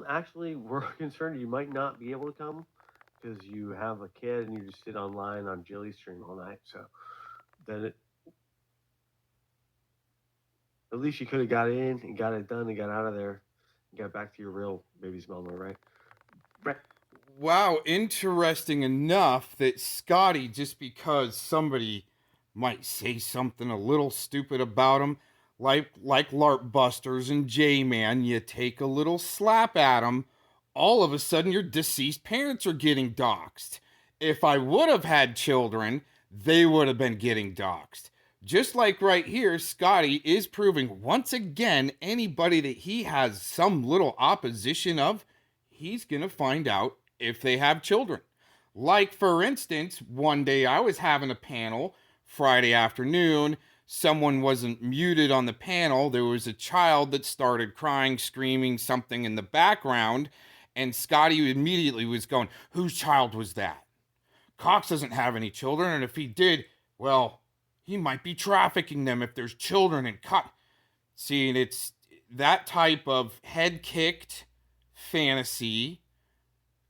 Actually, we're concerned you might not be able to come because you have a kid and you just sit online on Jilly Stream all night. So then at least you could have got in and got it done and got out of there and got back to your real baby's mama, right? Right. Wow, interesting enough that Scotty, just because somebody might say something a little stupid about him, like LARP Busters and J-Man, you take a little slap at him, all of a sudden your deceased parents are getting doxxed. If I would have had children, they would have been getting doxxed. Just like right here, Scotty is proving once again anybody that he has some little opposition of, he's going to find out if they have children. Like, for instance, one day I was having a panel Friday afternoon. Someone wasn't muted on the panel. There was a child that started crying, screaming something in the background. And Scotty immediately was going, whose child was that? Cox doesn't have any children. And if he did, well, he might be trafficking them if there's children in Cox. See, and it's that type of head-kicked fantasy,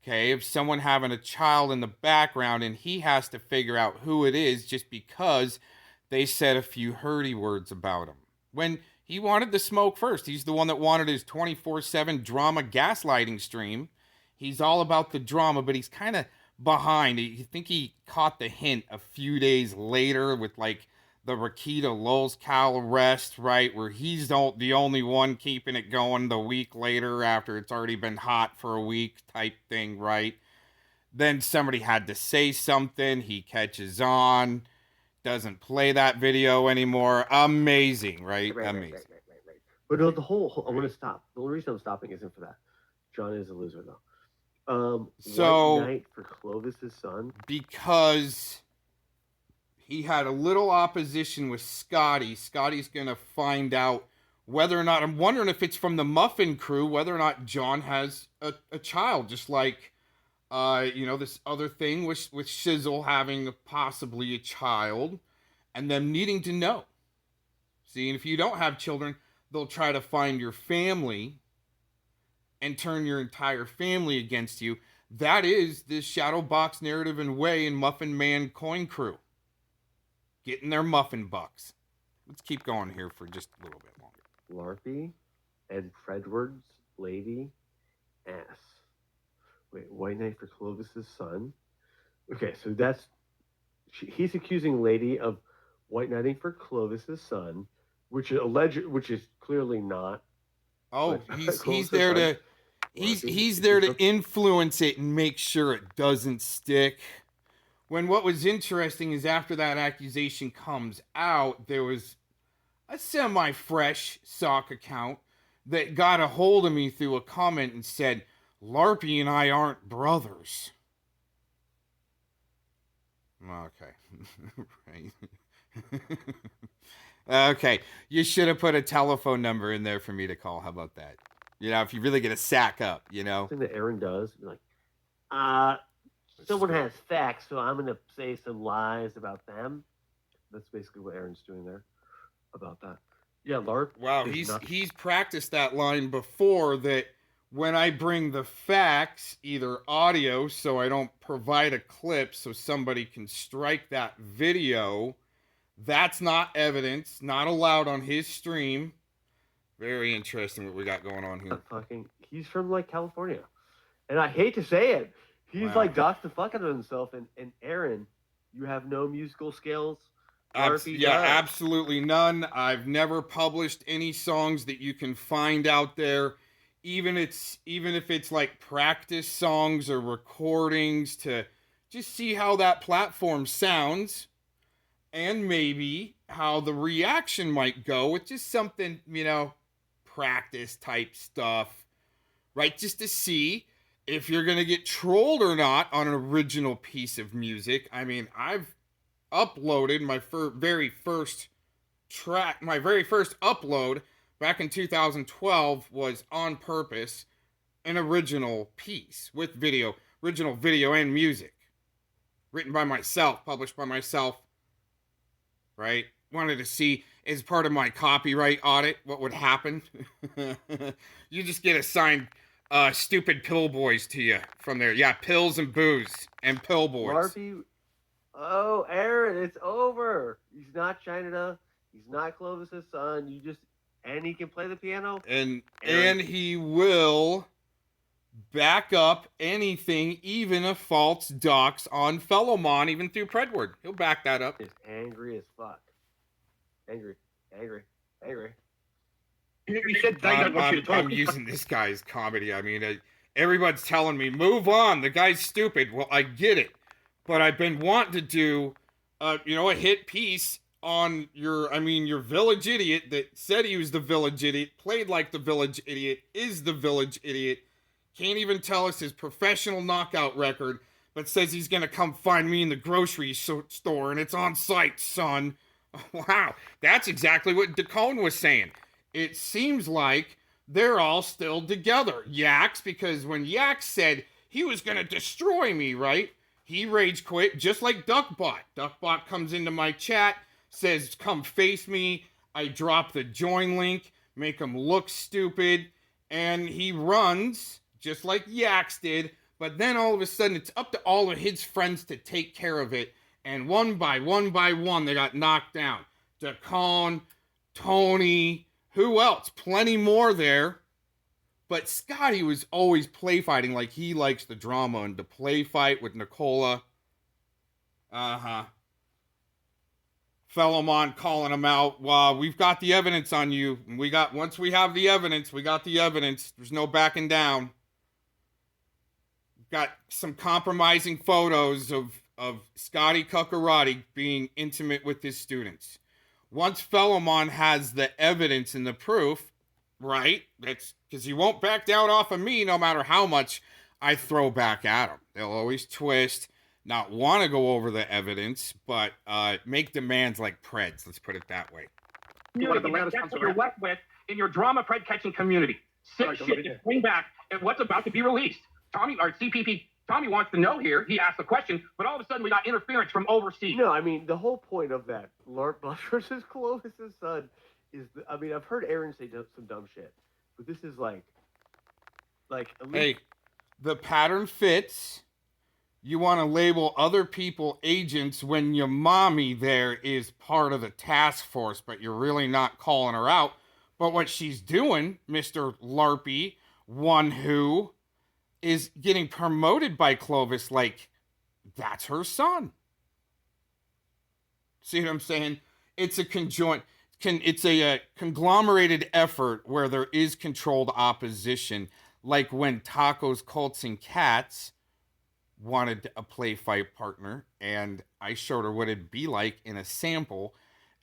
okay, of someone having a child in the background and he has to figure out who it is just because they said a few hurdy words about him. When he wanted the smoke first. He's the one that wanted his 24/7 drama gaslighting stream. He's all about the drama, but he's kind of behind. I think he caught the hint a few days later with like the Rakita Lolscow arrest, right? Where he's the only one keeping it going the week later after it's already been hot for a week type thing, right? Then somebody had to say something. He catches on, doesn't play that video anymore. Amazing, right? Amazing. Right. But no, I'm going to stop. The only reason I'm stopping isn't for that. John is a loser, though. So, White Knight for Clovis's son? Because he had a little opposition with Scotty. Scotty's going to find out whether or not, I'm wondering if it's from the Muffin crew, whether or not John has a child, just like, this other thing with Shizzle having possibly a child and them needing to know. See, and if you don't have children, they'll try to find your family and turn your entire family against you. That is the shadow box narrative and way in Muffin Man Coin Crew. Getting their muffin bucks. Let's keep going here for just a little bit longer. Larpy and Fredward's lady ass. Wait, White Knight for Clovis's son? Okay, so he's accusing Lady of White Knighting for Clovis's son, which is clearly not. Oh, he's there to he's there to influence it and make sure it doesn't stick. When what was interesting is after that accusation comes out, there was a semi-fresh sock account that got a hold of me through a comment and said, Larpy and I aren't brothers. Okay. Right. Okay. You should have put a telephone number in there for me to call. How about that? If you really get a sack up, Something that Aaron does, like, someone has facts, so I'm going to say some lies about them. That's basically what Aaron's doing there about that. Yeah, LARP. Wow, he's practiced that line before, that when I bring the facts, either audio, so I don't provide a clip so somebody can strike that video, that's not evidence, not allowed on his stream. Very interesting what we got going on here. He's from, like, California. And I hate to say it. He's like doxed the fuck out of himself. And Aaron, you have no musical skills? Absolutely none. I've never published any songs that you can find out there. Even if it's like practice songs or recordings to just see how that platform sounds and maybe how the reaction might go with just something, practice type stuff, right? Just to see if you're going to get trolled or not on an original piece of music. I mean, I've uploaded my very first track, my very first upload back in 2012 was On Purpose, an original piece with original video and music. Written by myself, published by myself, right? Wanted to see as part of my copyright audit, what would happen? You just get assigned stupid pill boys to you from there. Yeah, pills and booze and pill boys. Larpy. Oh, Aaron, it's over. He's not China. He's not Clovis's son. And he can play the piano. And he will back up anything, even a false dox on Fellowmon, even through Predward. He'll back that up. He's angry as fuck. Angry. You said I want you to talk. I'm using this guy's comedy. I mean, everybody's telling me, move on. The guy's stupid. Well, I get it. But I've been wanting to do, a hit piece on your village idiot that said he was the village idiot, played like the village idiot, is the village idiot, can't even tell us his professional knockout record, but says he's going to come find me in the grocery store, and it's on site, son. Wow, that's exactly what DeCone was saying. It seems like they're all still together. Yax, because when Yax said he was going to destroy me, right? He rage quit, just like Duckbot. Duckbot comes into my chat, says, come face me. I drop the join link, make him look stupid, and he runs, just like Yax did. But then all of a sudden, it's up to all of his friends to take care of it. And one by one, they got knocked down. DeCone, Tony, who else? Plenty more there. But Scotty was always play fighting like he likes the drama and the play fight with Nicola. Fellowmon calling him out. Well, we've got the evidence on you. Once we have the evidence, we got the evidence. There's no backing down. Got some compromising photos of Scotty Kukerate being intimate with his students. Once Fellowmon has the evidence and the proof, right? That's because he won't back down off of me no matter how much I throw back at him. They'll always twist, not want to go over the evidence, but make demands like Preds. Let's put it that way. That's what you're left with in your drama Pred catching community. Sick shit to bring back and what's about to be released. Tommy, or CPP, Tommy wants to know here. He asked the question, but all of a sudden we got interference from overseas. No, I mean, the whole point of that, Larp Bus versus Clovis's son, is, I've heard Aaron say some dumb shit, but this is like at least... Hey, the pattern fits. You want to label other people agents when your mommy there is part of the task force, but you're really not calling her out. But what she's doing, Mr. Larpy, one who is getting promoted by Clovis, like, that's her son. See what I'm saying? It's a conglomerated effort where there is controlled opposition, like when Tacos, Colts, and Cats wanted a play fight partner, and I showed her what it'd be like in a sample,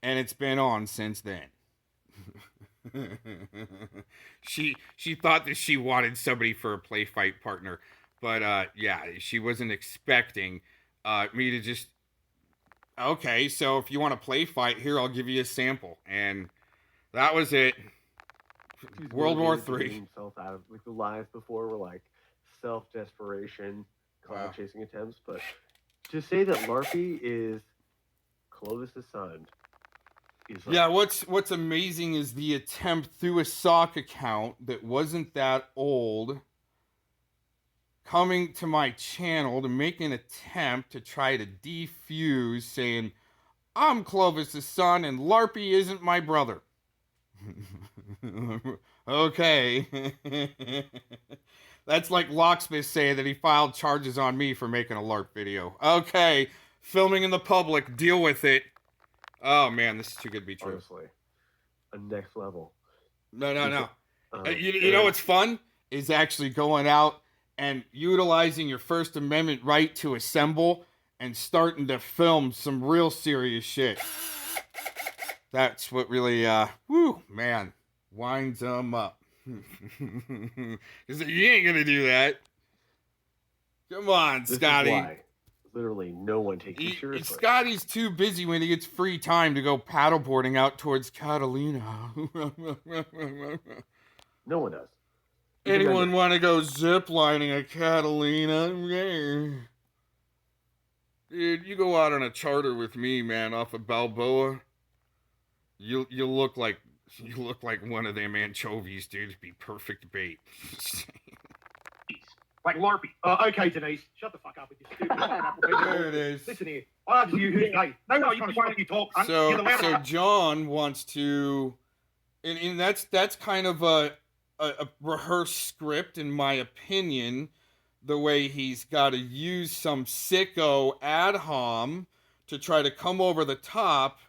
and it's been on since then. She thought that she wanted somebody for a play fight partner, but yeah, she wasn't expecting me to just, okay, so if you want to play fight, here, I'll give you a sample. And that was it. World War III. Himself out of, like, the lives before were like self-desperation, cloud chasing attempts, but to say that Larpy is Clovis's son is like... Yeah, what's amazing is the attempt through a sock account that wasn't that old coming to my channel to make an attempt to try to defuse saying, I'm Clovis's son and Larpy isn't my brother. Okay. That's like Locksmith saying that he filed charges on me for making a LARP video. Okay, filming in the public, deal with it. Oh man, this is too good to be true. Honestly, a next level. No. You know what's fun? Is actually going out and utilizing your First Amendment right to assemble and starting to film some real serious shit. That's what really, man, winds them up. Because you ain't gonna do that. Come on, This Scotty. is why literally no one takes you seriously. Scotty's too busy when he gets free time to go paddleboarding out towards Catalina. No one does. Anyone want to go ziplining at Catalina? Dude, you go out on a charter with me, man, off of Balboa. You look like one of them anchovies, dude. It'd be perfect bait. Like LARPy. Okay, Denise, shut the fuck up with your stupid. There it is. Listen here. I asked you who's gay. No one's trying to stop you talk. So John wants to, and that's kind of a rehearsed script, in my opinion. The way he's got to use some sicko ad hom to try to come over the top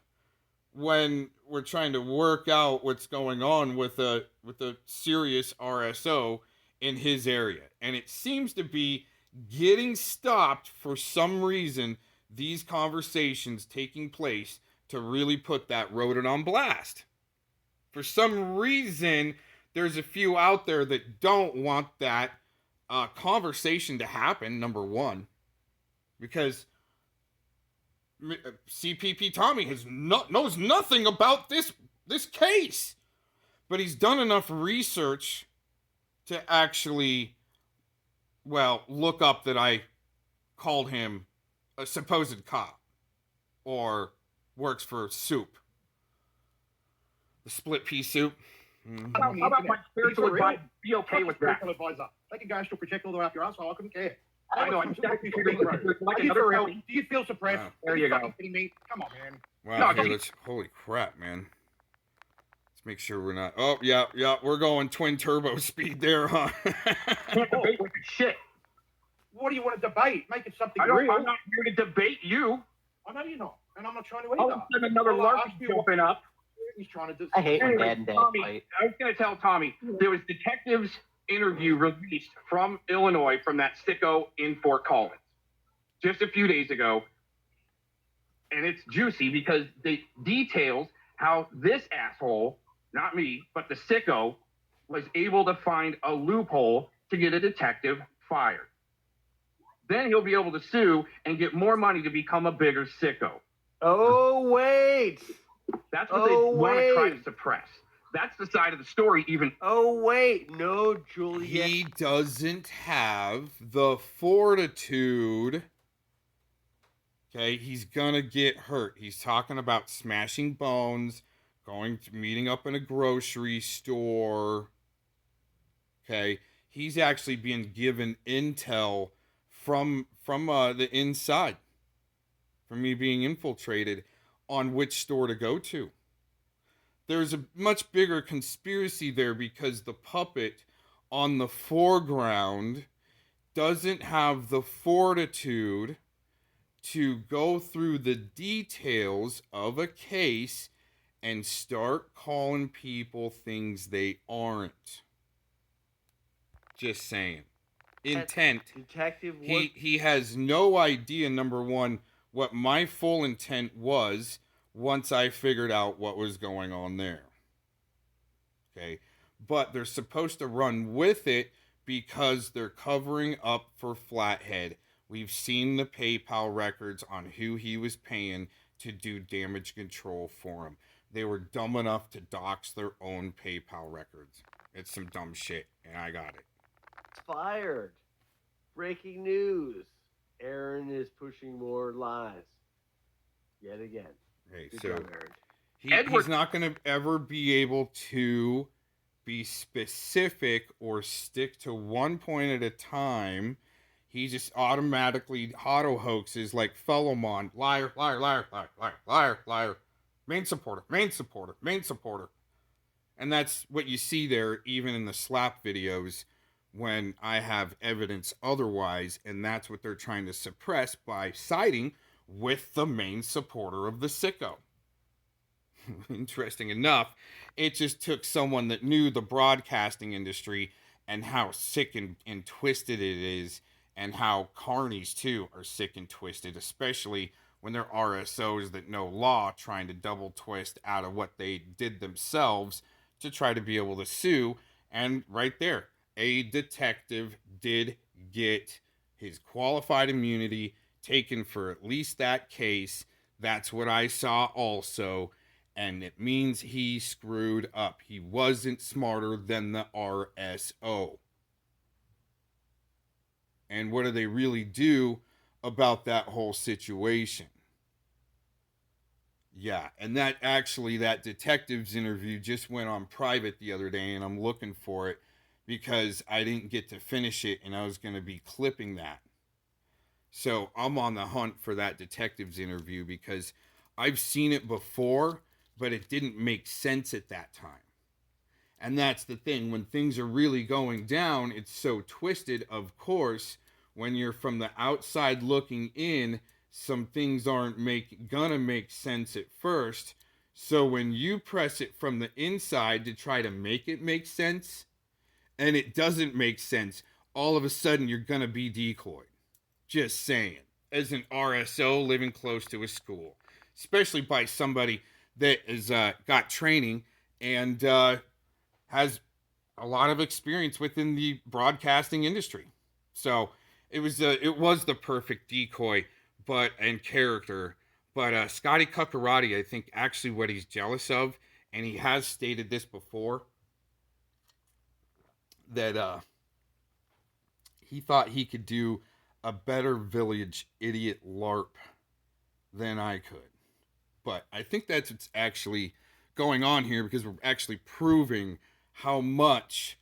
when we're trying to work out what's going on with a serious RSO in his area. And it seems to be getting stopped for some reason, these conversations taking place to really put that rodent on blast. For some reason, there's a few out there that don't want that conversation to happen, number one, because CPP Tommy knows nothing about this case, but he's done enough research to actually, look up that I called him a supposed cop or works for Soup, the split pea soup. How about my spiritual advice? Be okay with that. Spiritual advisor. They can go astral project all the way up your asshole. I couldn't care. I know. Do you feel suppressed? Wow. There you go. Kidding me? Come on, man. Wow, No, okay, holy crap, man. Let's make sure we're not. Oh, yeah, we're going twin turbo speed there, huh? Can't debate with shit. What do you want to debate? Make it something I'm real. not here to debate you. I know you're not, and I'm not trying to All either. of a sudden, another Well, I LARP asked you jumping up. He's trying to do. I hate when Anyway, dad and dad Tommy, fight. I was going to tell Tommy, there was detectives interview released from Illinois from that sicko in Fort Collins just a few days ago. And it's juicy because it details how this asshole, not me, but the sicko, was able to find a loophole to get a detective fired. Then he'll be able to sue and get more money to become a bigger sicko. Oh, wait. That's what they want to try to suppress. That's the side of the story, even. Oh, wait. No, Juliet. He doesn't have the fortitude. Okay, he's gonna get hurt. He's talking about smashing bones, meeting up in a grocery store. Okay, he's actually being given intel from the inside, from me being infiltrated, on which store to go to. There's a much bigger conspiracy there because the puppet on the foreground doesn't have the fortitude to go through the details of a case and start calling people things they aren't. Just saying. Intent. Detective. He has no idea, number one, what my full intent was once I figured out what was going on there. Okay? But they're supposed to run with it because they're covering up for Flathead. We've seen the PayPal records on who he was paying to do damage control for him. They were dumb enough to dox their own PayPal records. It's some dumb shit, and I got it. Fired. Breaking news. Aaron is pushing more lies. Yet again. Okay, Good so job, Aaron. he's not going to ever be able to be specific or stick to one point at a time. He just automatically auto-hoaxes like Fellowmon. Liar, liar, liar, liar, liar, liar, liar. Main supporter, main supporter, main supporter. And that's what you see there even in the slap videos when I have evidence otherwise, and that's what they're trying to suppress by siding with the main supporter of the sicko. Interesting enough, it just took someone that knew the broadcasting industry and how sick and twisted it is, and how carnies too are sick and twisted, especially when they're RSOs that know law trying to double twist out of what they did themselves to try to be able to sue. And right there, a detective did get his qualified immunity taken for at least that case. That's what I saw also. And it means he screwed up. He wasn't smarter than the RSO. And what do they really do about that whole situation? Yeah, and that detective's interview just went on private the other day, and I'm looking for it because I didn't get to finish it, and I was going to be clipping that. So I'm on the hunt for that detective's interview because I've seen it before, but it didn't make sense at that time. And that's the thing. When things are really going down, it's so twisted. Of course, when you're from the outside looking in, some things aren't gonna make sense at first. So when you press it from the inside to try to make it make sense, and it doesn't make sense, all of a sudden you're gonna be decoyed. Just saying. As an RSO living close to a school, especially by somebody that has got training and has a lot of experience within the broadcasting industry. So it was the perfect decoy, and character. But Scotty Kukerate, I think actually what he's jealous of, and he has stated this before, that he thought he could do a better village idiot LARP than I could. But I think that's what's actually going on here, because we're actually proving how much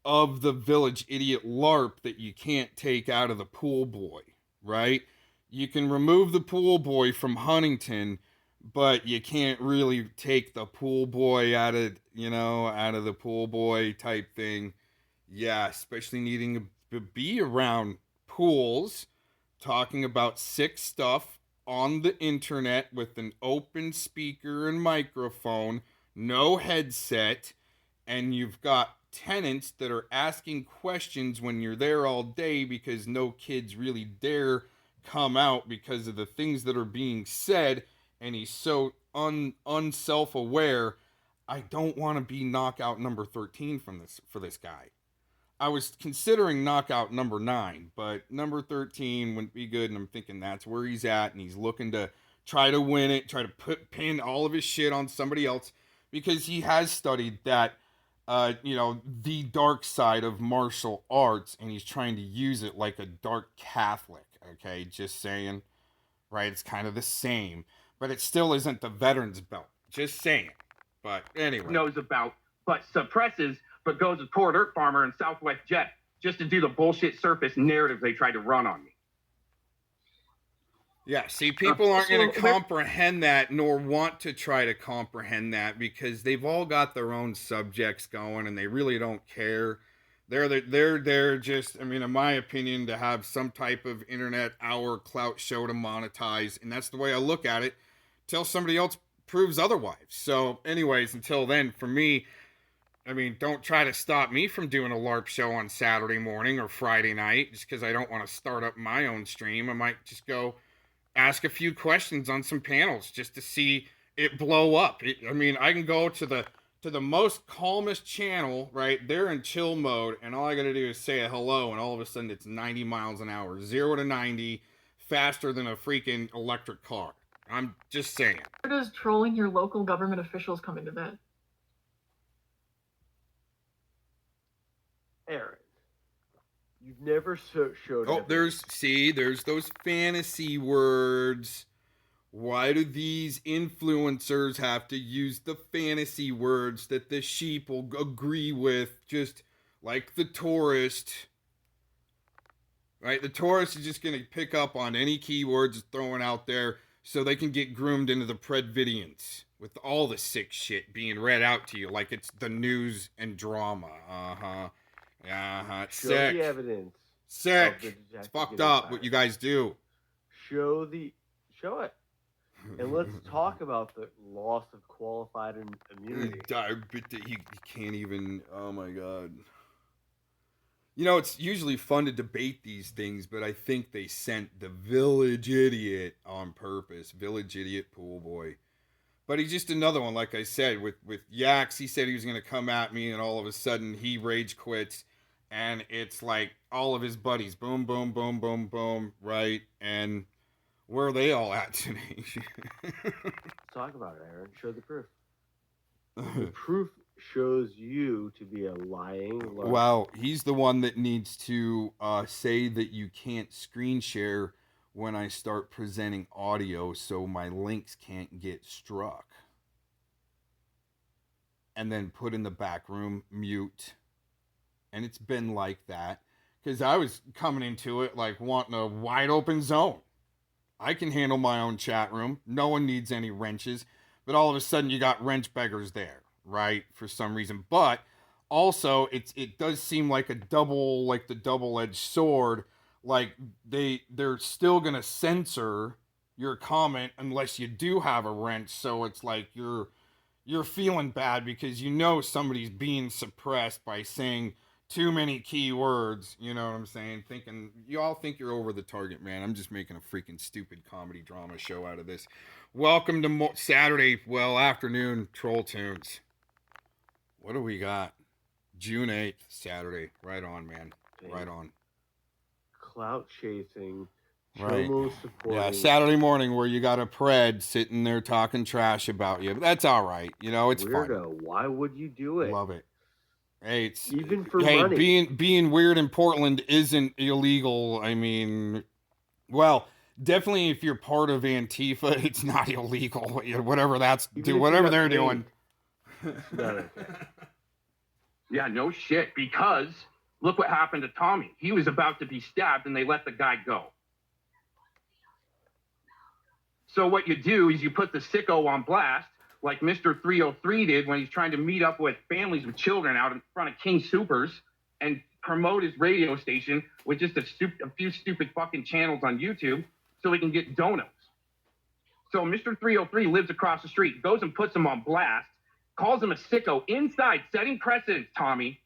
of the village idiot LARP that you can't take out of the pool boy, right? You can remove the pool boy from Huntington, but you can't really take the pool boy out of the pool boy type thing. Yeah, especially needing to be around pools, talking about sick stuff on the internet with an open speaker and microphone, no headset, and you've got tenants that are asking questions when you're there all day because no kids really dare come out because of the things that are being said, and he's so unself-aware. I don't want to be knockout number 13 for this guy. I was considering knockout number 9, but number 13 wouldn't be good, and I'm thinking that's where he's at, and he's looking to try to win it, try to pin all of his shit on somebody else, because he has studied that, the dark side of martial arts, and he's trying to use it like a dark Catholic, okay? Just saying, right? It's kind of the same, but it still isn't the veteran's belt. Just saying. But anyway. Knows about, but suppresses, but goes with Poor Dirt Farmer and Southwest Jet just to do the bullshit surface narrative they tried to run on me. Yeah, see, people aren't going to comprehend that, nor want to try to comprehend that, because they've all got their own subjects going, and they really don't care. They're just, in my opinion, to have some type of internet hour clout show to monetize, and that's the way I look at it, till somebody else proves otherwise. So, anyways, until then, for me, don't try to stop me from doing a LARP show on Saturday morning or Friday night, just because I don't want to start up my own stream. I might just go ask a few questions on some panels just to see it blow up. I can go to the most calmest channel, right? They're in chill mode, and all I gotta do is say a hello, and all of a sudden it's 90 miles an hour, 0 to 90, faster than a freaking electric car. I'm just saying. Where does trolling your local government officials come into that? Aaron, you've never showed. Oh, there's those fantasy words. Why do these influencers have to use the fantasy words that the sheep will agree with, just like the tourist? Right? The tourist is just going to pick up on any keywords thrown out there so they can get groomed into the Predvidians with all the sick shit being read out to you like it's the news and drama. It's Show sick. the evidence. Sick. It's fucked up what you guys do. Show it. And let's talk about the loss of qualified immunity. He can't even. Oh my god. It's usually fun to debate these things, but I think they sent the village idiot on purpose. Village idiot pool boy. But he's just another one, like I said, with Yax. He said he was going to come at me, and all of a sudden he rage quits. And it's like all of his buddies, boom, boom, boom, boom, boom, right? And where are they all at today? Talk about it, Aaron. Show the proof. The proof shows you to be a lying LARP. Well, he's the one that needs to say that you can't screen share when I start presenting audio so my links can't get struck. And then put in the back room, mute. And it's been like that. Because I was coming into it like wanting a wide open zone. I can handle my own chat room. No one needs any wrenches. But all of a sudden you got wrench beggars there, right? For some reason. But also it does seem like the double-edged sword. Like they're still gonna censor your comment unless you do have a wrench. So it's like you're feeling bad because you know somebody's being suppressed by saying too many keywords. You know what I'm saying? Thinking you all think you're over the target, man. I'm just making a freaking stupid comedy drama show out of this. Welcome to Saturday, afternoon Troll Tunes. What do we got? June 8th, Saturday. Right on, man. Right on. Clout chasing. Right. Supporting. Yeah, Saturday morning where you got a pred sitting there talking trash about you. But that's all right. You know, it's Weirdo. fun. Why would you do it? Love it. Hey, it's even for money. Being weird in Portland isn't illegal. I mean, well, definitely if you're part of Antifa, it's not illegal. Whatever they're doing. Yeah, no shit. Because look what happened to Tommy. He was about to be stabbed and they let the guy go. So what you do is you put the sicko on blast, like Mr. 303 did when he's trying to meet up with families with children out in front of King Soopers and promote his radio station with just a few stupid fucking channels on YouTube so he can get donuts. So Mr. 303 lives across the street, goes and puts him on blast, calls him a sicko inside, setting precedence, Tommy,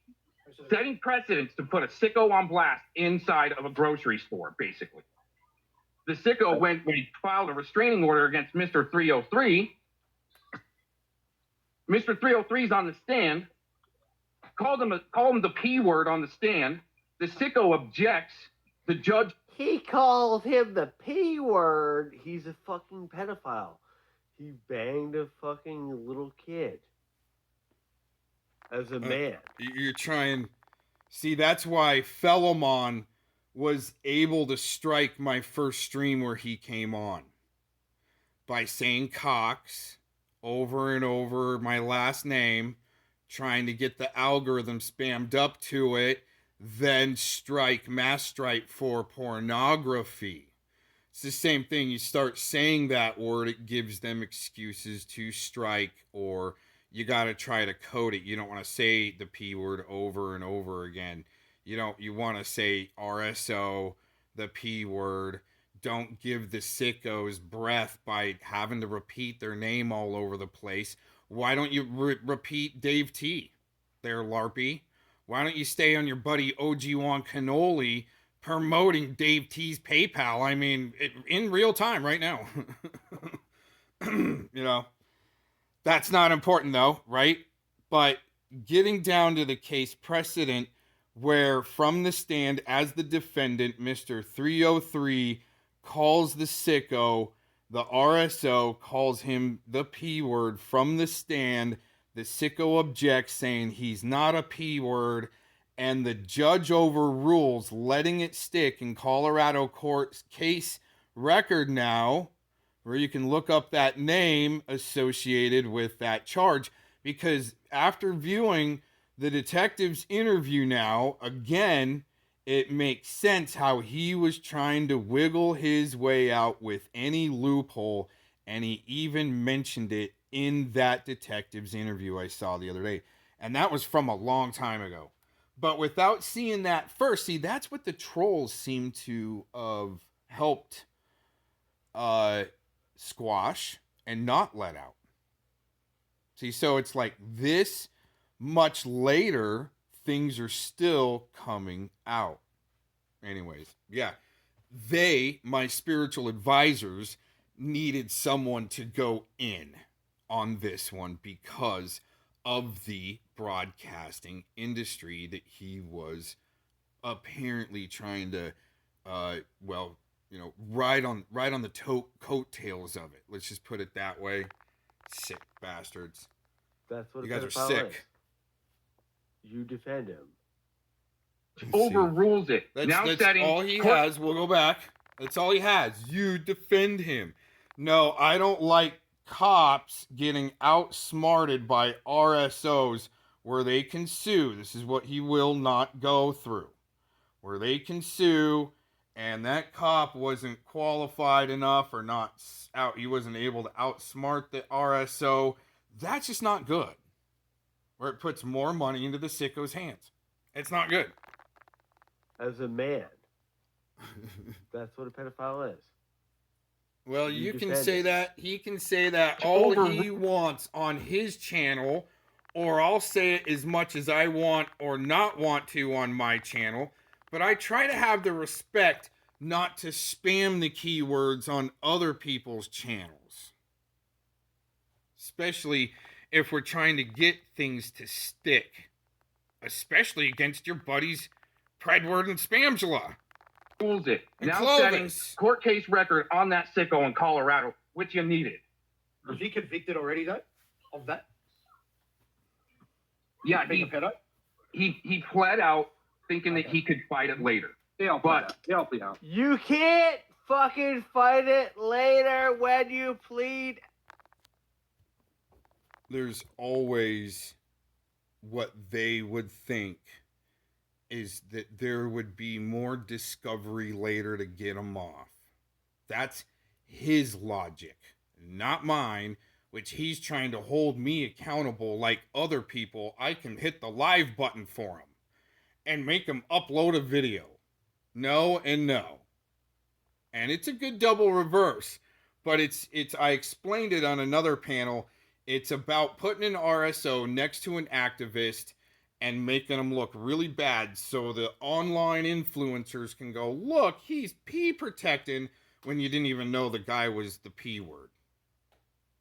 setting precedence to put a sicko on blast inside of a grocery store, basically. The sicko went when he filed a restraining order against Mr. 303. Mr. 303's on the stand, called him the P word on the stand. The sicko objects. The judge. He called him the P word. He's a fucking pedophile. He banged a fucking little kid. As a man. You're trying. See, that's why Fellowmon was able to strike my first stream where he came on. By saying Cox over and over, my last name, trying to get the algorithm spammed up to it, then mass strike for pornography. It's the same thing. You start saying that word, it gives them excuses to strike, or you got to try to code it. You don't want to say the P word over and over again. You want to say RSO, the P word. Don't give the sickos breath by having to repeat their name all over the place. Why don't you repeat Dave T? There, LARPy. Why don't you stay on your buddy OG1 Cannoli promoting Dave T's PayPal? I mean, in real time right now. That's not important though, right? But getting down to the case precedent where from the stand as the defendant, Mr. 303 calls the sicko, the RSO calls him the P word from the stand, the sicko objects saying he's not a P word, and the judge overrules, letting it stick in Colorado court's case record now, where you can look up that name associated with that charge, because after viewing the detective's interview now, again, it makes sense how he was trying to wiggle his way out with any loophole, and he even mentioned it in that detective's interview I saw the other day. And that was from a long time ago. But without seeing that first, see, that's what the trolls seem to have helped squash and not let out. See, so it's like this much later, things are still coming out. Anyways, yeah. My spiritual advisors, needed someone to go in on this one because of the broadcasting industry that he was apparently trying to, ride on the coattails of it. Let's just put it that way. Sick bastards. That's what you guys are sick. Is. You defend him. Overrules it. That's all he has. We'll go back. That's all he has. You defend him. No, I don't like cops getting outsmarted by RSOs where they can sue. This is what he will not go through. Where they can sue, and that cop wasn't qualified enough or not out, he wasn't able to outsmart the RSO. That's just not good. Where it puts more money into the sicko's hands. It's not good. As a man, that's what a pedophile is. Well, you can defend say it. that. He can say that all he wants on his channel, or I'll say it as much as I want or not want to on my channel. But I try to have the respect not to spam the keywords on other people's channels. Especially if we're trying to get things to stick. Especially against your buddies Predward and Spamgula. Rules it. And Now Clovis. setting court case record on that sicko in Colorado, which you needed. Was he convicted already, though, of that? Yeah, Being a pedo? he pled out thinking that he could fight it later. They'll plead out. You can't fucking fight it later when you plead. There's always what they would think is that there would be more discovery later to get him off. That's his logic, not mine, which he's trying to hold me accountable like other people. I can hit the live button for him and make him upload a video. No and no. And it's a good double reverse, but it's I explained it on another panel. It's about putting an RSO next to an activist and making them look really bad so the online influencers can go, look, he's P protecting, when you didn't even know the guy was the P word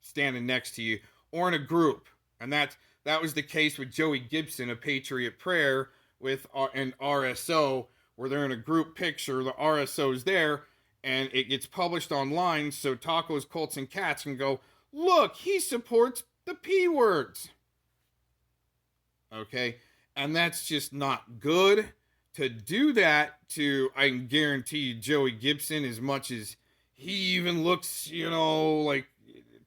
standing next to you or in a group. And that was the case with Joey Gibson, a Patriot Prayer, with an RSO, where they're in a group picture, the RSO's there, and it gets published online so Tacos, Colts, and Cats can go, look, he supports the P words. Okay? And that's just not good. To do that to, I can guarantee Joey Gibson, as much as he even looks, like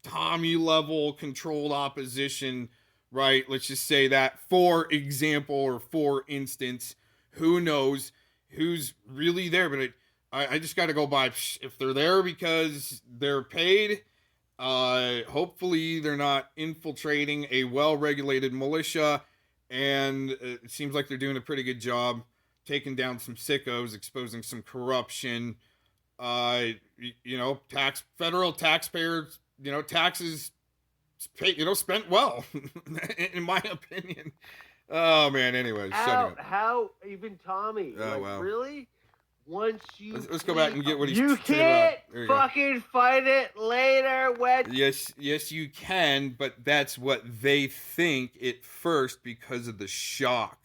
Tommy level controlled opposition, right? Let's just say that, for example, or for instance, who knows who's really there. But I just got to go by, if they're there because they're paid, hopefully they're not infiltrating a well-regulated militia. And it seems like they're doing a pretty good job taking down some sickos, exposing some corruption. Federal taxpayers, taxes, spent well, in my opinion. Oh man. Anyways, How even Tommy? Oh, wow. Really? Once you let's go back and get what he's you saying can't about. fucking fight it later when Yes, you can, but that's what they think at first because of the shock.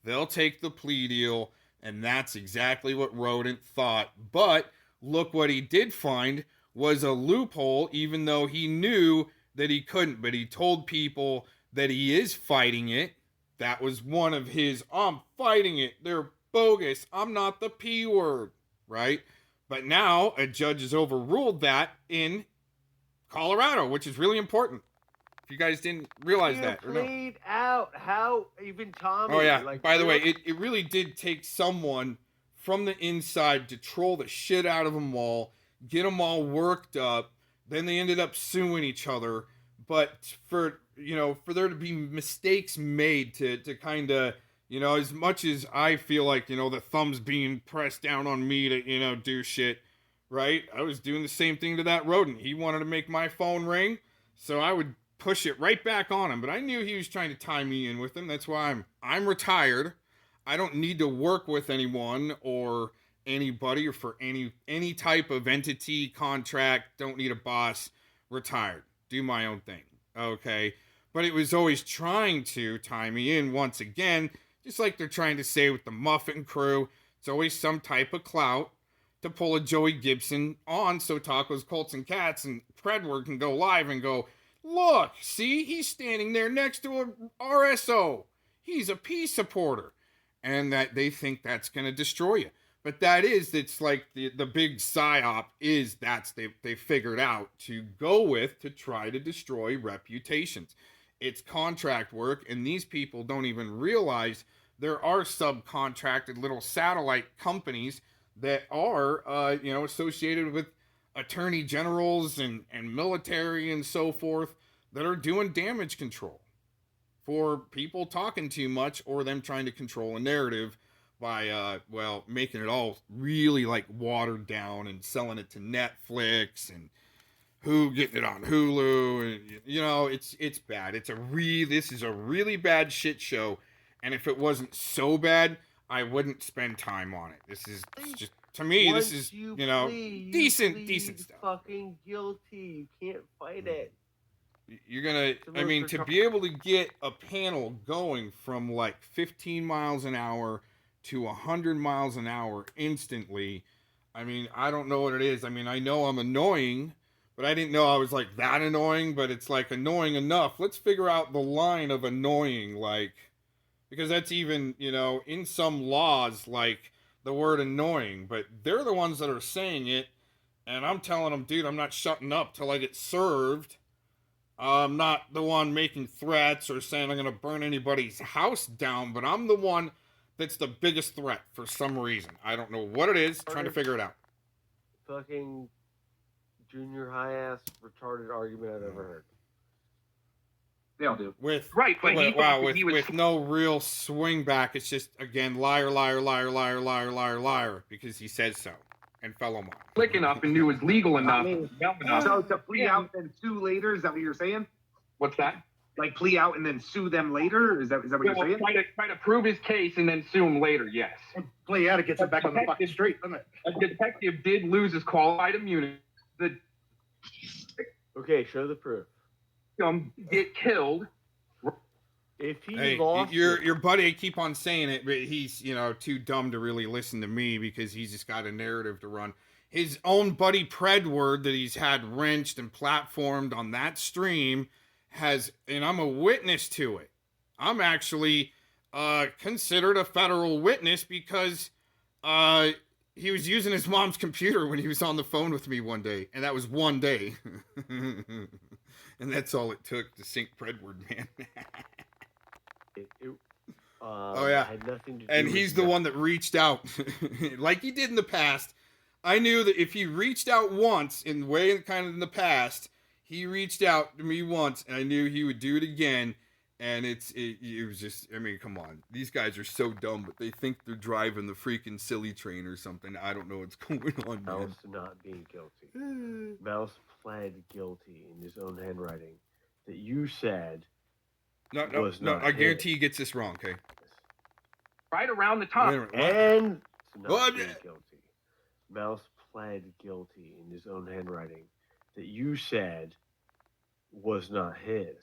They'll take the plea deal, and that's exactly what Rodent thought. But look what he did find was a loophole, even though he knew that he couldn't. But he told people that he is fighting it. That was one of his, I'm fighting it. They're bogus. I'm not the P word, right? But now a judge has overruled that in Colorado, which is really important. If you guys didn't realize that or no. plead out how even Tommy. Oh yeah. Like, By the way, really? it really did take someone from the inside to troll the shit out of them all, get them all worked up. Then they ended up suing each other. But for there to be mistakes made to kind of, as much as I feel like, the thumb's being pressed down on me to, do shit, right? I was doing the same thing to that rodent. He wanted to make my phone ring, so I would push it right back on him. But I knew he was trying to tie me in with him. That's why I'm retired. I don't need to work with anyone or anybody or for any type of entity, contract. Don't need a boss. Retired. Do my own thing. Okay? But it was always trying to tie me in once again, just like they're trying to say with the Muffin Crew. It's always some type of clout to pull a Joey Gibson on so Tacos, Colts, and Cats and Predward can go live and go, look, see, he's standing there next to a RSO. He's a peace supporter. And that they think that's going to destroy you. But it's like the big psyop is they figured out to go with to try to destroy reputations. It's contract work, and these people don't even realize there are subcontracted little satellite companies that are associated with attorney generals and military and so forth that are doing damage control for people talking too much or them trying to control a narrative by making it all really like watered down and selling it to Netflix and getting it on Hulu, and it's bad. This is a really bad shit show, and if it wasn't so bad, I wouldn't spend time on it. This is just, to me, Once this is you decent stuff. Fucking guilty. You can't fight it. You're gonna, to be able to get a panel going from like 15 miles an hour to 100 miles an hour instantly. I don't know what it is. I know I'm annoying, but I didn't know I was like that annoying, but it's like annoying enough. Let's figure out the line of annoying, because that's even, in some laws, like the word annoying, but they're the ones that are saying it. And I'm telling them, dude, I'm not shutting up till I get served. I'm not the one making threats or saying I'm going to burn anybody's house down, but I'm the one that's the biggest threat for some reason. I don't know what it is, trying to figure it out. Fucking junior high ass retarded argument I've ever heard. They all do. With no real swing back. It's just, again, liar, liar, liar, liar, liar, liar, liar, because he says so and fell on. Slick enough and knew it was legal enough. So to plea out and sue later, is that what you're saying? What's that? Like plea out and then sue them later? Is that what you're saying? Try to prove his case and then sue him later, yes. Plea out, it gets it back on the fucking street, doesn't it? A detective did lose his qualified immunity. Okay, show the proof. Get killed. If he lost your buddy, keep on saying it, but he's too dumb to really listen to me because he's just got a narrative to run. His own buddy Predward that he's had wrenched and platformed on that stream has, and I'm a witness to it. I'm actually considered a federal witness because he was using his mom's computer when he was on the phone with me one day, and that was one day. And that's all it took to sink Predward, man. had nothing to do and with he's the one that reached out like he did in the past. I knew that if he reached out once in the past, he reached out to me once, and I knew he would do it again. And it was just, come on. These guys are so dumb, but they think they're driving the freaking silly train or something. I don't know what's going on, man. Mouse not being guilty. Mouse pled guilty in his own handwriting that you said No, I guarantee he gets this wrong, okay? Right around the time. And not being guilty. Mouse pled guilty in his own handwriting that you said was not his.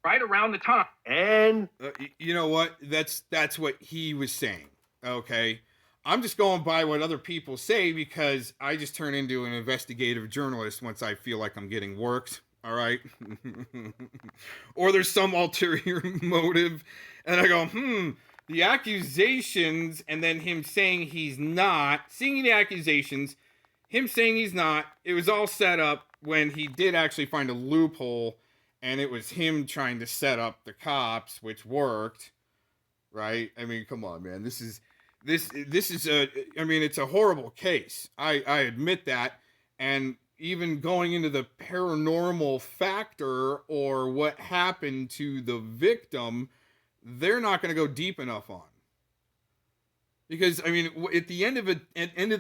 Right around the time. And you know what? That's what he was saying. Okay, I'm just going by what other people say because I just turn into an investigative journalist once I feel like I'm getting worked. All right, or there's some ulterior motive, and I go, the accusations, and then him saying he's not, seeing the accusations, him saying he's not. It was all set up when he did actually find a loophole. And it was him trying to set up the cops, which worked, right? Come on, man. This is it's a horrible case. I admit that. And even going into the paranormal factor or what happened to the victim, they're not going to go deep enough on. Because, at the end of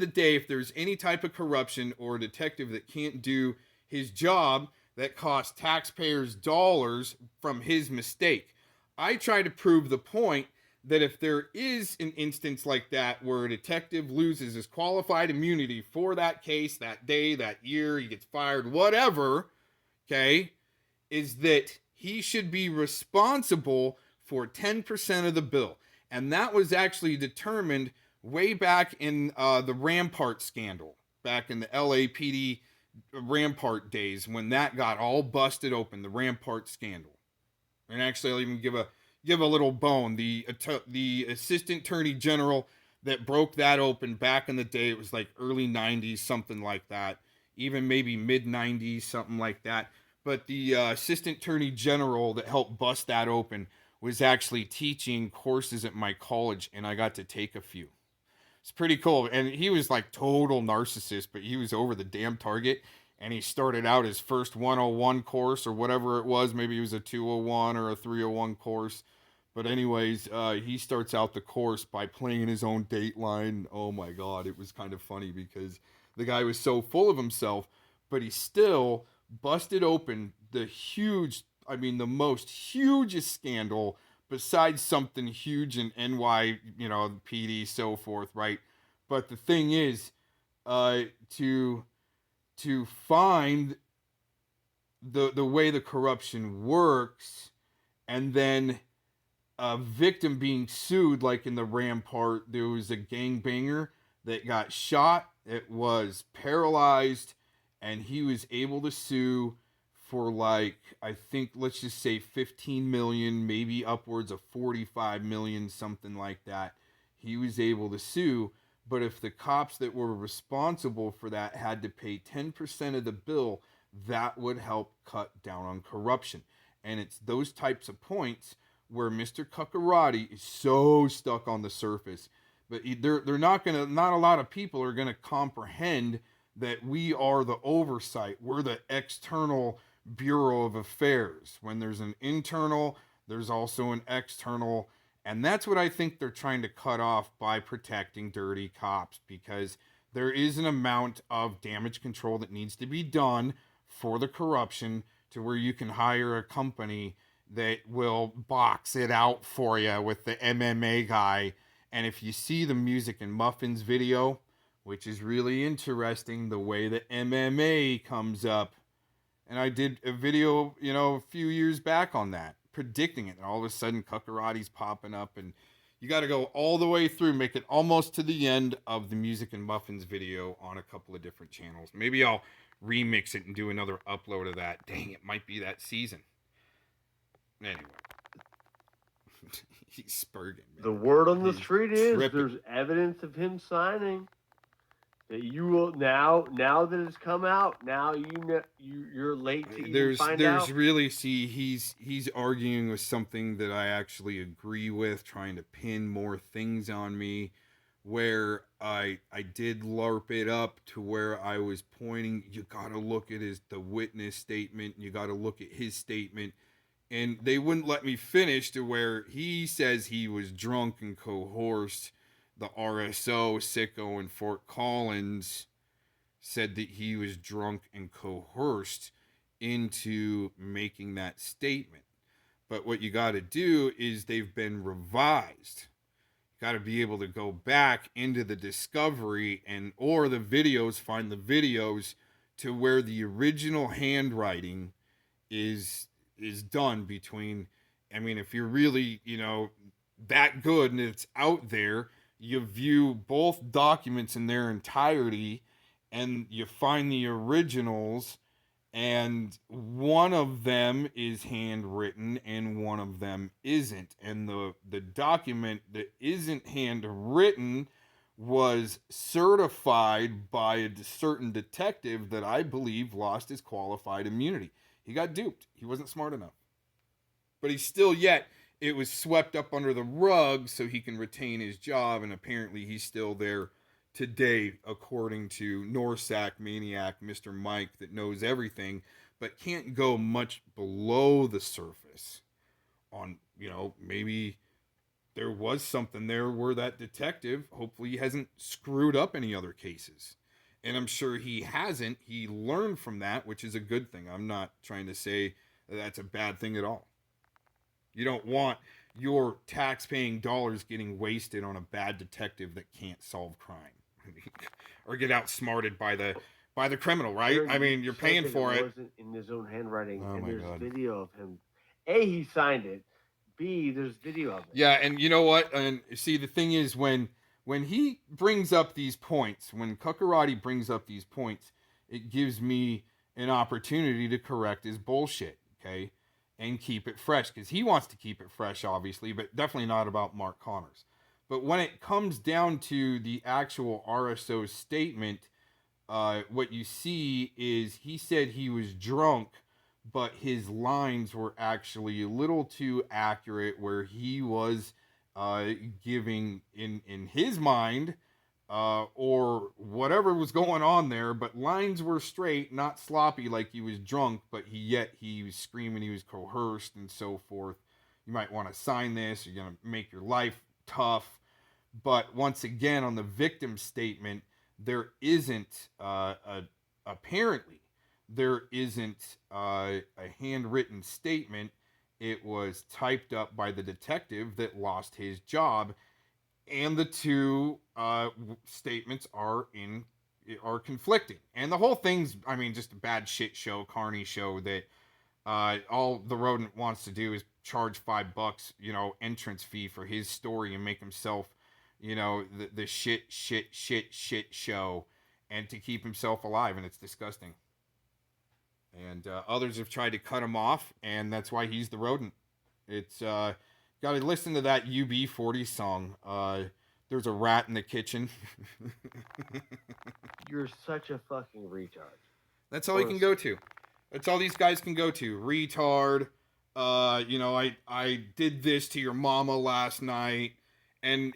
the day, if there's any type of corruption or a detective that can't do his job, that cost taxpayers dollars from his mistake. I try to prove the point that if there is an instance like that where a detective loses his qualified immunity for that case, that day, that year, he gets fired, whatever, okay, is that he should be responsible for 10% of the bill. And that was actually determined way back in the Rampart scandal, back in the LAPD Rampart days when that got all busted open, the Rampart scandal. And actually, I'll even give a little bone. The assistant attorney general that broke that open back in the day. It was like early 90s, something like that. Even maybe mid 90s, something like that. But the assistant attorney general that helped bust that open was actually teaching courses at my college, and I got to take a few. It's pretty cool. And he was like total narcissist, but he was over the damn target. And he started out his first 101 course or whatever it was. Maybe it was a 201 or a 301 course. But anyways, he starts out the course by playing his own Dateline. Oh my God, it was kind of funny because the guy was so full of himself, but he still busted open the huge, I mean, the most hugest scandal besides something huge in NY, you know, PD, so forth, right? But the thing is, to find the way the corruption works, and then a victim being sued, like in the Rampart, there was a gangbanger that got shot. It was paralyzed, and he was able to sue for, like, I think, let's just say 15 million, maybe upwards of 45 million, something like that. He was able to sue, but if the cops that were responsible for that had to pay 10% of the bill, that would help cut down on corruption. And it's those types of points where Mr. Kukerate is so stuck on the surface. But they're not a lot of people are gonna comprehend that we are the oversight. We're the external Bureau of Affairs. When there's an internal, there's also an external. And that's what I think they're trying to cut off by protecting dirty cops, because there is an amount of damage control that needs to be done for the corruption to where you can hire a company that will box it out for you with the MMA guy. And if you see the Music and Muffins video, which is really interesting, the way that MMA comes up, and I did a video, you know, a few years back on that, predicting it, and all of a sudden Kukerate's popping up, and you got to go all the way through, make it almost to the end of the Music and Muffins video on a couple of different channels. Maybe I'll remix it and do another upload of that. Dang, it might be that season. Anyway. He's spurging, man. The word on the He's street is tripping. there's evidence of him signing. That you will now that it's come out, now you're late to even find out. There's really, see, he's arguing with something that I actually agree with, trying to pin more things on me, where I did LARP it up to where I was pointing, you gotta look at the witness statement, you gotta look at his statement, and they wouldn't let me finish to where he says he was drunk and coerced. The RSO, sicko in Fort Collins, said that he was drunk and coerced into making that statement. But what you got to do is they've been revised. You got to be able to go back into the discovery or the videos, find the videos to where the original handwriting is done between, I mean, if you're really, you know, that good and it's out there, you view both documents in their entirety and you find the originals, and one of them is handwritten and one of them isn't. And the document that isn't handwritten was certified by a certain detective that I believe lost his qualified immunity. He got duped. He wasn't smart enough. But he's still yet... It was swept up under the rug so he can retain his job, and apparently he's still there today, according to Norsac Maniac, Mr. Mike, that knows everything, but can't go much below the surface on, you know, maybe there was something there where that detective hopefully hasn't screwed up any other cases. And I'm sure he hasn't. He learned from that, which is a good thing. I'm not trying to say that that's a bad thing at all. You don't want your tax-paying dollars getting wasted on a bad detective that can't solve crime or get outsmarted by the criminal, right? I mean, you're paying for it. Wasn't in his own handwriting, Oh and my there's God. video of him. A, he signed it. B, there's video of it. Yeah, and you know what? And see, the thing is, when he brings up these points, when Kukerate brings up these points, it gives me an opportunity to correct his bullshit, okay? And keep it fresh, because he wants to keep it fresh, obviously, but definitely not about Mark Connors. But when it comes down to the actual RSO statement, what you see is he said he was drunk, but his lines were actually a little too accurate, where he was giving in his mind or whatever was going on there, but lines were straight, not sloppy like he was drunk, but yet he was screaming, he was coerced and so forth. You might want to sign this, you're going to make your life tough. But once again, on the victim statement, there isn't apparently there isn't a handwritten statement. It was typed up by the detective that lost his job, and the two statements are conflicting. And the whole thing's, I mean, just a bad shit show, carny show that all the rodent wants to do is charge $5, entrance fee for his story and make himself, the shit show, and to keep himself alive, and it's disgusting. And others have tried to cut him off, and that's why he's the rodent. It's got to listen to that UB40 song. There's a rat in the kitchen. You're such a fucking retard. That's all he can go to. That's all these guys can go to. Retard. I did this to your mama last night. And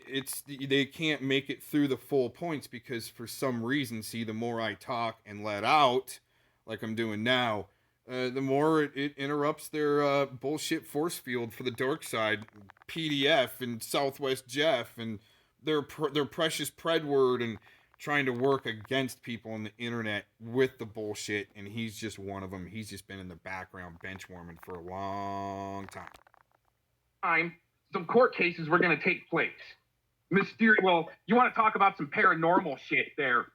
they can't make it through the full points because for some reason, see, the more I talk and let out, like I'm doing now, the more it interrupts their bullshit force field for the dark side, PDF and Southwest Jeff and their precious Predward, and trying to work against people on the internet with the bullshit. And he's just one of them. He's just been in the background bench warming for a long time. Some court cases were going to take place. Well, you want to talk about some paranormal shit there,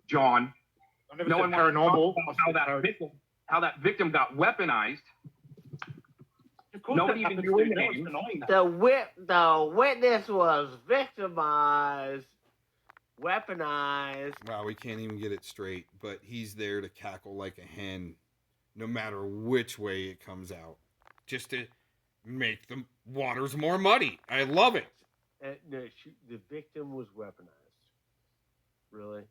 John? No one paranormal. How that victim got weaponized. Nobody even knew his name. The witness was victimized, weaponized. Wow, we can't even get it straight, but he's there to cackle like a hen, no matter which way it comes out, just to make the waters more muddy. I love it. No, the victim was weaponized. Really?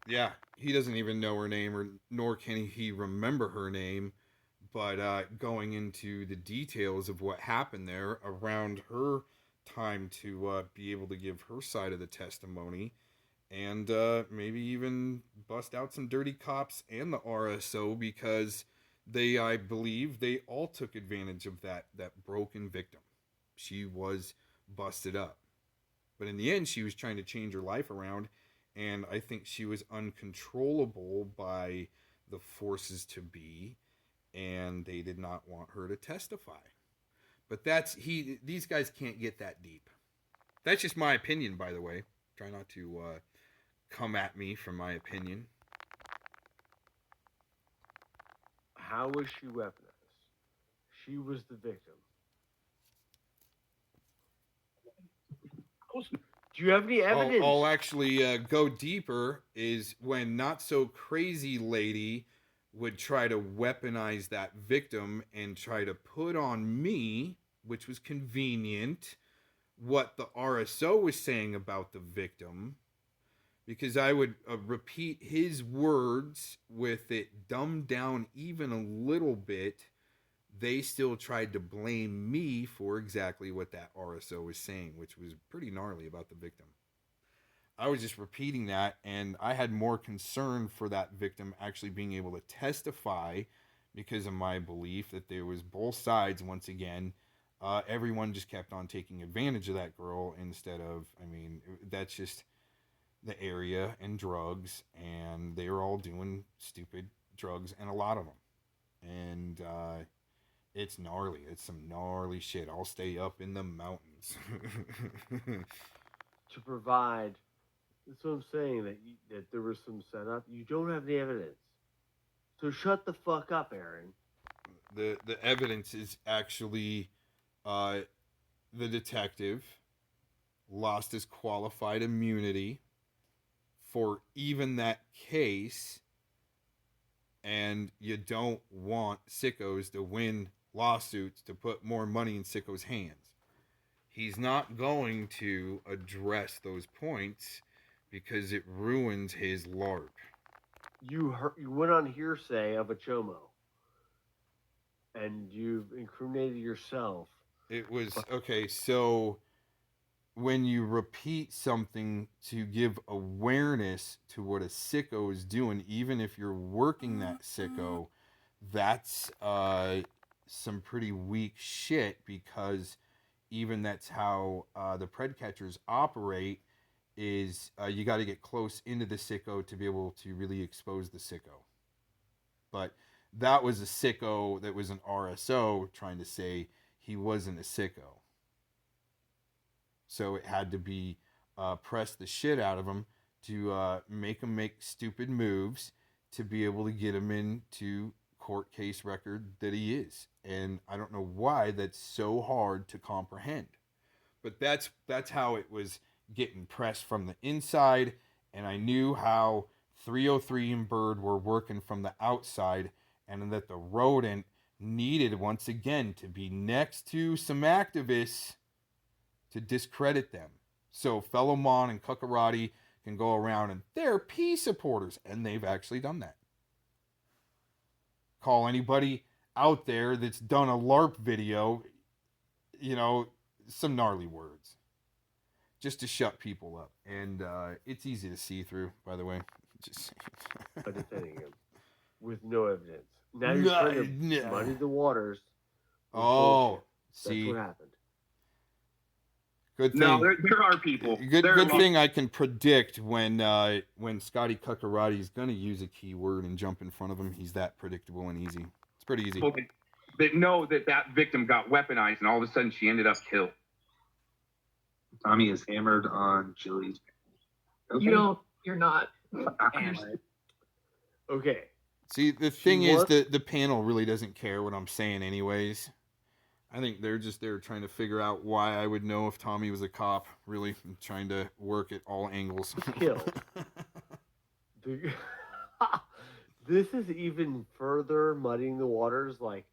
Yeah, he doesn't even know her name, nor can he remember her name. But going into the details of what happened there around her time to be able to give her side of the testimony, and maybe even bust out some dirty cops and the RSO, because I believe they all took advantage of that broken victim. She was busted up. But in the end, she was trying to change her life around, and I think she was uncontrollable by the forces to be, and they did not want her to testify. But these guys can't get that deep. That's just my opinion, by the way. Try not to come at me for my opinion. How was she weaponized? She was the victim. Do you have any evidence? I'll actually go deeper. Is when Not So Crazy Lady would try to weaponize that victim and try to put on me, which was convenient, what the RSO was saying about the victim, because I would repeat his words with it dumbed down even a little bit. They still tried to blame me for exactly what that RSO was saying, which was pretty gnarly about the victim. I was just repeating that, and I had more concern for that victim actually being able to testify because of my belief that there was both sides. Once again, everyone just kept on taking advantage of that girl instead of, that's just the area and drugs, and they were all doing stupid drugs, and a lot of them. And it's gnarly. It's some gnarly shit. I'll stay up in the mountains. To provide, that's what I'm saying, that there was some setup. You don't have the evidence. So shut the fuck up, Aaron. The evidence is actually the detective lost his qualified immunity for even that case, and you don't want sickos to win lawsuits to put more money in sickos' hands. he's not going to address those points because it ruins his LARP. You went on hearsay of a chomo, and you've incriminated yourself. It was okay. So when you repeat something to give awareness to what a sicko is doing, even if you're working that sicko, that's some pretty weak shit, because even that's how the pred catchers operate, is you got to get close into the sicko to be able to really expose the sicko. But that was a sicko that was an RSO trying to say he wasn't a sicko. So it had to be press the shit out of him to make him make stupid moves to be able to get him into court case record that he is. And I don't know why that's so hard to comprehend. But that's how it was getting pressed from the inside. And I knew how 303 and Bird were working from the outside, and that the rodent needed once again to be next to some activists to discredit them. So fellow Mon and Kukerate can go around and they're peace supporters, and they've actually done that. Call anybody out there that's done a LARP video, some gnarly words, just to shut people up. And it's easy to see through, by the way. Just By defending him with no evidence. Now you're trying to muddy the waters. Oh, That's see, what happened. good thing. No, there are people. Good thing I can predict when Scotty Kukerate is going to use a keyword and jump in front of him. He's that predictable and easy. It's pretty easy. People that know that victim got weaponized, and all of a sudden she ended up killed. Tommy is hammered on Chili's. Okay. You're not. Okay. See, the thing is that the panel really doesn't care what I'm saying anyways. I think they're trying to figure out why I would know if Tommy was a cop, really. I'm trying to work at all angles. Killed. This is even further muddying the waters, like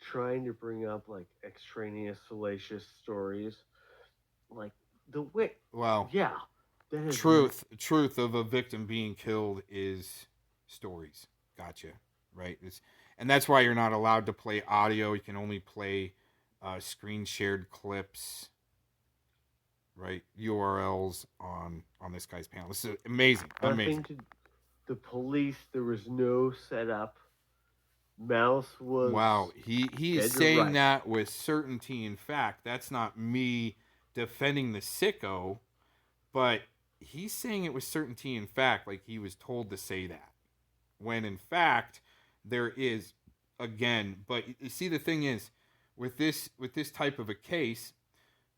trying to bring up like extraneous salacious stories. Like the wit. Wow. Yeah. That is Truth of a victim being killed is stories. Gotcha. Right? And that's why you're not allowed to play audio. You can only play screen shared clips, right? URLs on this guy's panel. This is amazing. The police, there was no setup. Mouse was... Wow. He is saying that with certainty. In fact, that's not me defending the sicko, but he's saying it with certainty. In fact, like he was told to say that. When in fact, there is, again, but you see, the thing is, with this type of a case,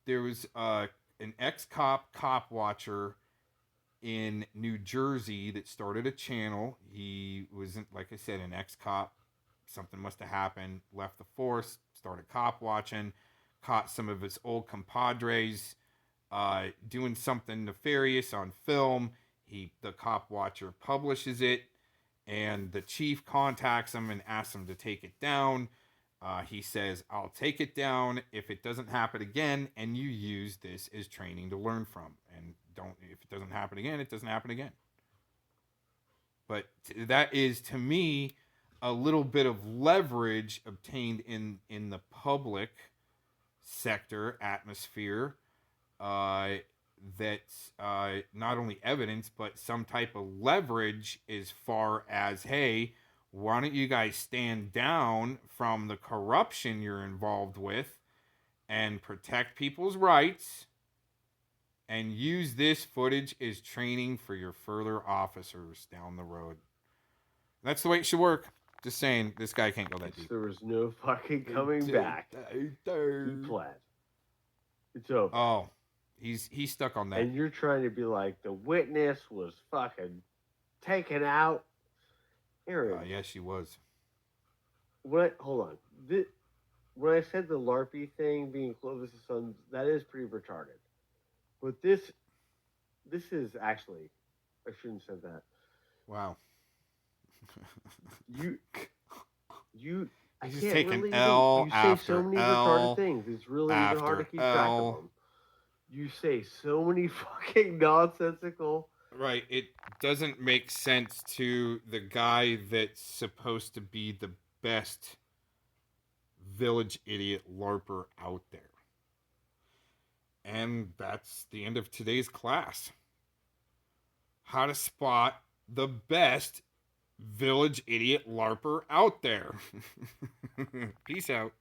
there was an cop watcher in New Jersey that started a channel. He wasn't, like I said, an ex-cop. Something must have happened, left the force, started cop watching, caught some of his old compadres doing something nefarious on film. The cop watcher publishes it, and the chief contacts him and asks him to take it down. He says, I'll take it down if it doesn't happen again, and you use this as training to learn from. And if it doesn't happen again, it doesn't happen again. But that is, to me, a little bit of leverage obtained in the public sector atmosphere, that's not only evidence, but some type of leverage as far as, hey, why don't you guys stand down from the corruption you're involved with and protect people's rights and use this footage as training for your further officers down the road. That's the way it should work. Just saying, this guy can't go that deep. There was no fucking coming back. He pled. It's over. Oh, he's stuck on that. And you're trying to be like, the witness was fucking taken out. Aaron. Yeah, she was. Hold on. When I said the LARPy thing being Clovis' son, that is pretty retarded. But this is actually, I shouldn't have said that. Wow. You He's just taking L you after say so many L retarded things. It's really even hard to keep track of them. You say so many fucking nonsensical. Right. It doesn't make sense to the guy that's supposed to be the best village idiot LARPer out there. And that's the end of today's class. How to spot the best village idiot LARPer out there. Peace out.